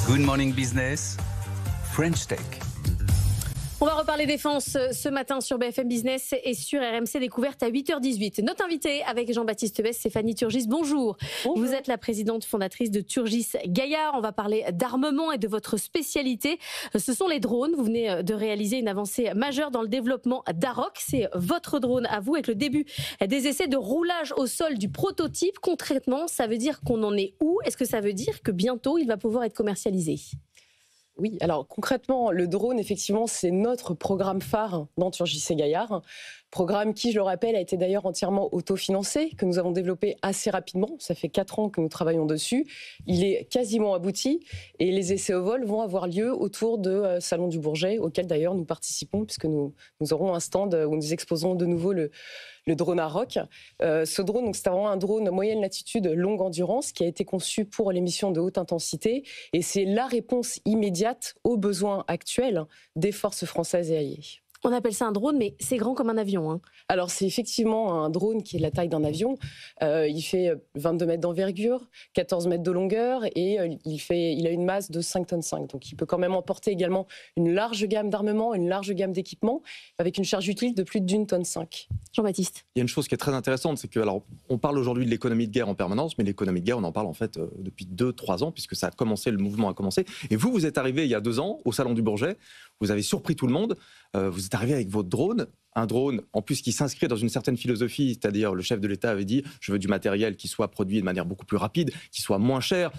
Good Morning Business, French Tech. On va reparler défense ce matin sur BFM Business et sur RMC Découverte à 8h18. Notre invité avec Jean-Baptiste Besse, Stéphanie Turgis. Bonjour. Bonjour. Vous êtes la présidente fondatrice de Turgis Gaillard. On va parler d'armement et de votre spécialité. Ce sont les drones. Vous venez de réaliser une avancée majeure dans le développement d'Aroc. C'est votre drone à vous avec le début des essais de roulage au sol du prototype. Concrètement, ça veut dire qu'on en est où? Est-ce que ça veut dire que bientôt il va pouvoir être commercialisé? Oui, alors concrètement, le drone, effectivement, c'est notre programme phare dans Turgis Gaillard. Programme qui, je le rappelle, a été d'ailleurs entièrement autofinancé, que nous avons développé assez rapidement. Ça fait 4 ans que nous travaillons dessus. Il est quasiment abouti et les essais au vol vont avoir lieu autour de Salon du Bourget, auquel d'ailleurs nous participons, puisque nous aurons un stand où nous exposons de nouveau le drone Aroc. Ce drone, donc, c'est vraiment un drone moyenne latitude, longue endurance, qui a été conçu pour les missions de haute intensité. Et c'est la réponse immédiate aux besoins actuels des forces françaises et alliées. On appelle ça un drone, mais c'est grand comme un avion. Hein. Alors, c'est effectivement un drone qui est de la taille d'un avion. Il fait 22 mètres d'envergure, 14 mètres de longueur et il a une masse de 5,5 tonnes. Donc, il peut quand même emporter également une large gamme d'armements, une large gamme d'équipements, avec une charge utile de plus d'1,5 tonne. Jean-Baptiste. Il y a une chose qui est très intéressante, c'est que, alors, on parle aujourd'hui de l'économie de guerre en permanence, mais l'économie de guerre, on en parle en fait depuis 2-3 ans, puisque ça a commencé, le mouvement a commencé. Et vous êtes arrivé il y a 2 ans au Salon du Bourget, vous avez surpris tout le monde, vous êtes arrivé avec votre drone, un drone en plus qui s'inscrit dans une certaine philosophie, c'est-à-dire le chef de l'État avait dit je veux du matériel qui soit produit de manière beaucoup plus rapide, qui soit moins cher,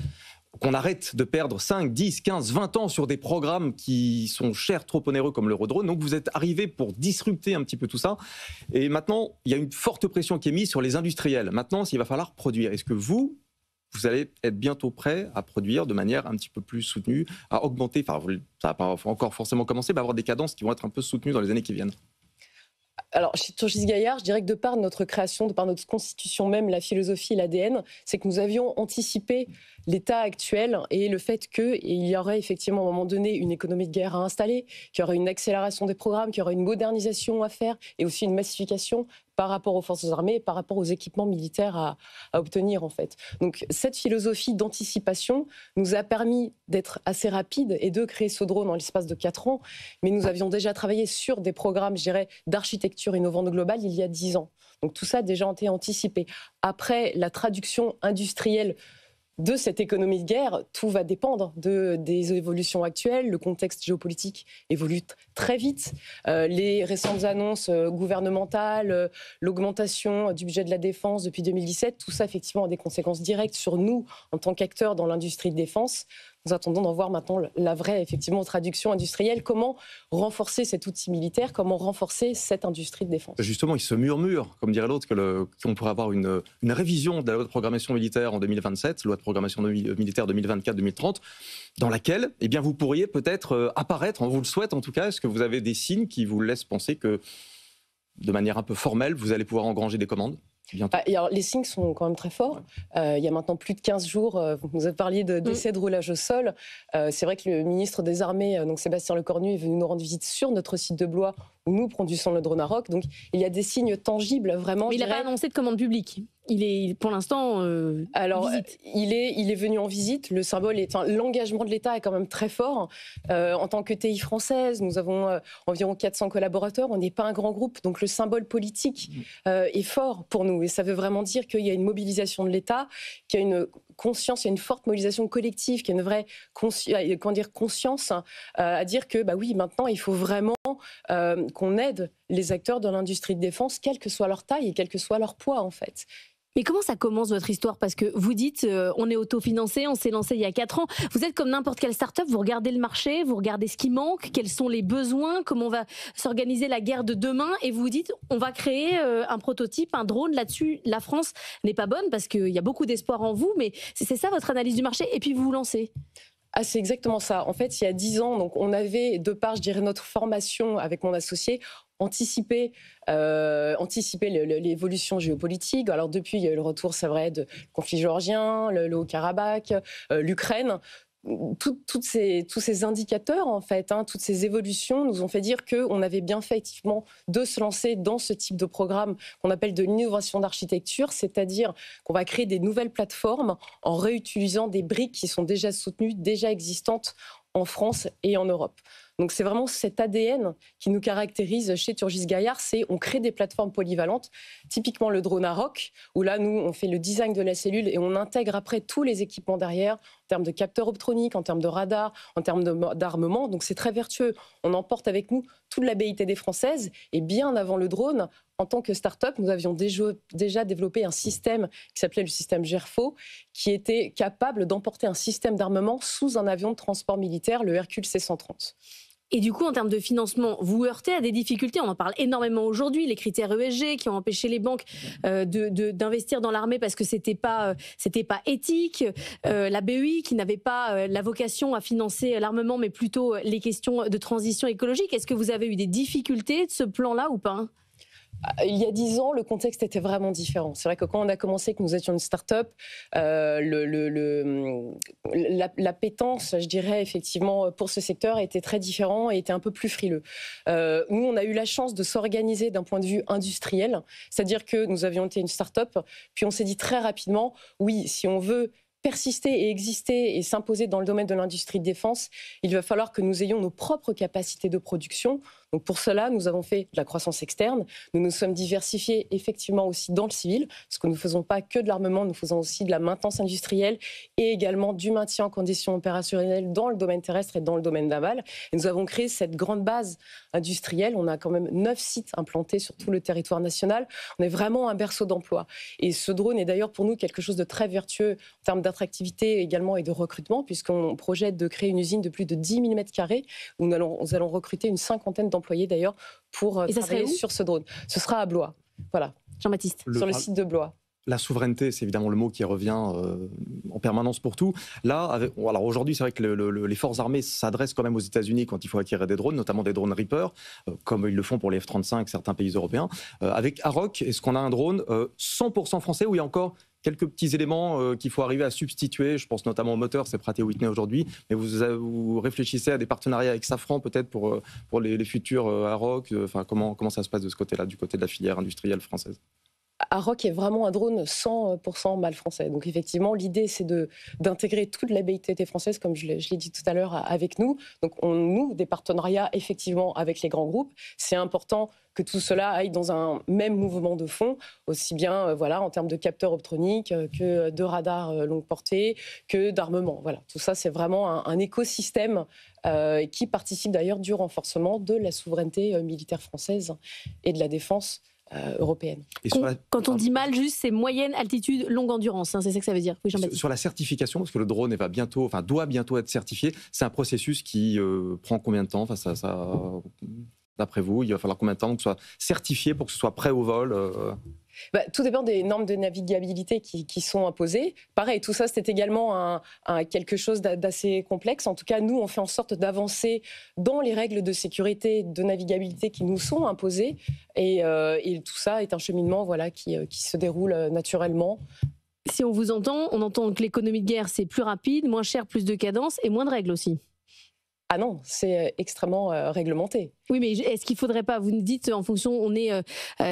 qu'on arrête de perdre 5, 10, 15, 20 ans sur des programmes qui sont chers, trop onéreux comme l'Eurodrone. Donc vous êtes arrivé pour disrupter un petit peu tout ça. Et maintenant, il y a une forte pression qui est mise sur les industriels. Maintenant, il va falloir produire. Est-ce que vous allez être bientôt prêt à produire de manière un petit peu plus soutenue, à augmenter, enfin ça va pas encore forcément commencer, mais avoir des cadences qui vont être un peu soutenues dans les années qui viennent? Alors, chez Turgis Gaillard, je dirais que de par notre création, de par notre constitution même, la philosophie et l'ADN, c'est que nous avions anticipé l'état actuel et le fait qu'il y aurait effectivement à un moment donné une économie de guerre à installer, qu'il y aurait une accélération des programmes, qu'il y aurait une modernisation à faire et aussi une massification par rapport aux forces armées, par rapport aux équipements militaires à obtenir en fait. Donc cette philosophie d'anticipation nous a permis d'être assez rapide et de créer ce drone en l'espace de 4 ans, mais nous avions déjà travaillé sur des programmes, je dirais, d'architecture innovante globale il y a 10 ans. Donc tout ça a déjà été anticipé. Après, la traduction industrielle de cette économie de guerre, tout va dépendre des évolutions actuelles. Le contexte géopolitique évolue très vite. Les récentes annonces gouvernementales, l'augmentation du budget de la défense depuis 2017, tout ça effectivement a des conséquences directes sur nous en tant qu'acteurs dans l'industrie de défense. Nous attendons d'en voir maintenant la vraie effectivement traduction industrielle. Comment renforcer cet outil militaire? Comment renforcer cette industrie de défense? Justement, il se murmure, comme dirait l'autre, qu'on pourrait avoir une révision de la loi de programmation militaire en 2027, loi de programmation militaire 2024-2030, dans laquelle eh bien, vous pourriez peut-être apparaître, on vous le souhaite en tout cas. Est-ce que vous avez des signes qui vous laissent penser que, de manière un peu formelle, vous allez pouvoir engranger des commandes? Alors, les signes sont quand même très forts. Il y a maintenant plus de 15 jours, vous nous avez parlé d'essais de roulage au sol. C'est vrai que le ministre des Armées, donc Sébastien Lecornu, est venu nous rendre visite sur notre site de Blois où nous produisons le drone Aroc. Donc il y a des signes tangibles vraiment. Mais il n'a pas annoncé de commande publique. Il est pour l'instant alors visite. il est venu en visite. Le symbole l'engagement de l'État est quand même très fort. En tant que TI française, nous avons environ 400 collaborateurs. On n'est pas un grand groupe, donc le symbole politique est fort pour nous. Et ça veut vraiment dire qu'il y a une mobilisation de l'État, qu'il y a une conscience, il y a une forte mobilisation collective, qu'il y a une vraie conscience à dire que oui, maintenant il faut vraiment qu'on aide les acteurs de l'industrie de défense, quelle que soit leur taille et quel que soit leur poids en fait. Mais comment ça commence votre histoire? Parce que vous dites, on est autofinancé, on s'est lancé il y a 4 ans. Vous êtes comme n'importe quelle start-up, vous regardez le marché, vous regardez ce qui manque, quels sont les besoins, comment va s'organiser la guerre de demain, et vous dites, on va créer un prototype, un drone. Là-dessus, la France n'est pas bonne parce qu'il y a beaucoup d'espoir en vous, mais c'est ça votre analyse du marché, et puis vous vous lancez. C'est exactement ça. En fait, il y a 10 ans, donc, on avait, de par, je dirais, notre formation avec mon associé, anticiper l'évolution géopolitique. Alors depuis, il y a eu le retour, c'est vrai, du conflit géorgien, le Haut-Karabakh, l'Ukraine. tous ces indicateurs, en fait, toutes ces évolutions nous ont fait dire qu'on avait bien fait effectivement de se lancer dans ce type de programme qu'on appelle de l'innovation d'architecture, c'est-à-dire qu'on va créer des nouvelles plateformes en réutilisant des briques qui sont déjà soutenues, déjà existantes en France et en Europe. Donc c'est vraiment cet ADN qui nous caractérise chez Turgis Gaillard, c'est on crée des plateformes polyvalentes, typiquement le drone Aroc, où là nous on fait le design de la cellule et on intègre après tous les équipements derrière, en termes de capteurs optroniques, en termes de radar, en termes d'armement, donc c'est très vertueux. On emporte avec nous toute la BITD française et bien avant le drone, en tant que start-up, nous avions déjà développé un système qui s'appelait le système Gerfo, qui était capable d'emporter un système d'armement sous un avion de transport militaire, le Hercule C-130. Et du coup, en termes de financement, vous heurtez à des difficultés. On en parle énormément aujourd'hui. Les critères ESG qui ont empêché les banques d'investir dans l'armée parce que c'était pas éthique. La BEI qui n'avait pas la vocation à financer l'armement, mais plutôt les questions de transition écologique. Est-ce que vous avez eu des difficultés de ce plan-là ou pas ? Il y a 10 ans, le contexte était vraiment différent. C'est vrai que quand on a commencé, que nous étions une start-up, l'appétence, je dirais, effectivement, pour ce secteur était très différent et était un peu plus frileux. Nous, on a eu la chance de s'organiser d'un point de vue industriel, c'est-à-dire que nous avions été une start-up, puis on s'est dit très rapidement, oui, si on veut persister et exister et s'imposer dans le domaine de l'industrie de défense, il va falloir que nous ayons nos propres capacités de production. Donc pour cela, nous avons fait de la croissance externe. Nous nous sommes diversifiés effectivement aussi dans le civil, parce que nous ne faisons pas que de l'armement, nous faisons aussi de la maintenance industrielle et également du maintien en conditions opérationnelles dans le domaine terrestre et dans le domaine naval. Et nous avons créé cette grande base industrielle. On a quand même 9 sites implantés sur tout le territoire national. On est vraiment un berceau d'emploi. Et ce drone est d'ailleurs pour nous quelque chose de très vertueux en termes d'attractivité également et de recrutement, puisqu'on projette de créer une usine de plus de 10 000 m2 où nous allons recruter une cinquantaine d'employés d'ailleurs pour travailler sur ce drone. Ce sera à Blois. Voilà. Jean-Baptiste. Sur le site de Blois. La souveraineté, c'est évidemment le mot qui revient en permanence pour tout. Là, alors aujourd'hui, c'est vrai que les forces armées s'adressent quand même aux États-Unis quand il faut acquérir des drones, notamment des drones Reaper, comme ils le font pour les F-35, certains pays européens. Avec Aroc, est-ce qu'on a un drone 100% français où il y a encore quelques petits éléments qu'il faut arriver à substituer? Je pense notamment au moteur, c'est Pratt & Whitney aujourd'hui, mais vous réfléchissez à des partenariats avec Safran peut-être pour les futurs Aroc. Enfin, comment ça se passe de ce côté-là, du côté de la filière industrielle française? Aroc est vraiment un drone 100% mâle français. Donc effectivement, l'idée, c'est d'intégrer toute la BITT française, comme je l'ai dit tout à l'heure, avec nous. Donc on noue des partenariats effectivement avec les grands groupes. C'est important que tout cela aille dans un même mouvement de fond, aussi bien en termes de capteurs optroniques que de radars longue portée, que d'armement. Voilà, tout ça, c'est vraiment un écosystème qui participe d'ailleurs du renforcement de la souveraineté militaire française et de la défense européenne. Quand on dit mal, juste, c'est moyenne altitude, longue endurance, c'est ça que ça veut dire. Oui, Jean-Baptiste. Sur la certification, parce que le drone doit bientôt être certifié, c'est un processus qui prend combien de temps? D'après vous, il va falloir combien de temps que ce soit certifié pour que ce soit prêt au vol? Tout dépend des normes de navigabilité qui sont imposées. Pareil, tout ça, c'est également quelque chose d'assez complexe. En tout cas, nous, on fait en sorte d'avancer dans les règles de sécurité, de navigabilité qui nous sont imposées. Et tout ça est un cheminement qui se déroule naturellement. Si on vous entend, on entend que l'économie de guerre, c'est plus rapide, moins cher, plus de cadence et moins de règles aussi. Ah non, c'est extrêmement réglementé. Oui, mais est-ce qu'il ne faudrait pas, vous nous dites en fonction, on est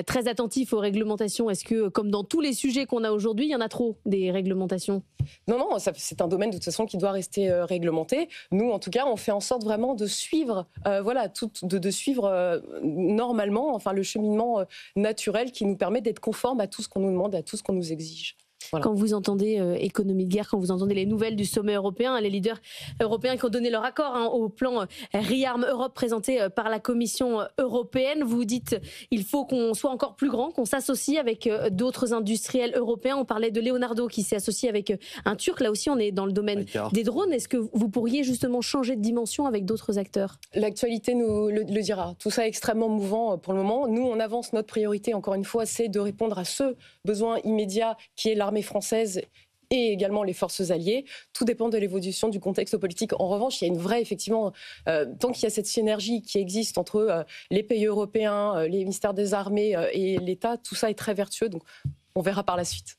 très attentif aux réglementations, est-ce que comme dans tous les sujets qu'on a aujourd'hui, il y en a trop des réglementations? Non, c'est un domaine de toute façon qui doit rester réglementé. Nous, en tout cas, on fait en sorte vraiment de suivre, de suivre normalement, le cheminement naturel qui nous permet d'être conforme à tout ce qu'on nous demande, à tout ce qu'on nous exige. Voilà. Quand vous entendez économie de guerre, quand vous entendez les nouvelles du sommet européen, les leaders européens qui ont donné leur accord au plan ReArm Europe présenté par la Commission européenne, vous dites il faut qu'on soit encore plus grand, qu'on s'associe avec d'autres industriels européens. On parlait de Leonardo qui s'est associé avec un Turc. Là aussi, on est dans le domaine des drones. Est-ce que vous pourriez justement changer de dimension avec d'autres acteurs? L'actualité nous le dira. Tout ça est extrêmement mouvant pour le moment. Nous, on avance. Notre priorité, encore une fois, c'est de répondre à ce besoin immédiat qui est l'armée française et également les forces alliées. Tout dépend de l'évolution du contexte politique. En revanche, il y a une vraie, effectivement, tant qu'il y a cette synergie qui existe entre les pays européens, les ministères des armées et l'État, tout ça est très vertueux. Donc, on verra par la suite.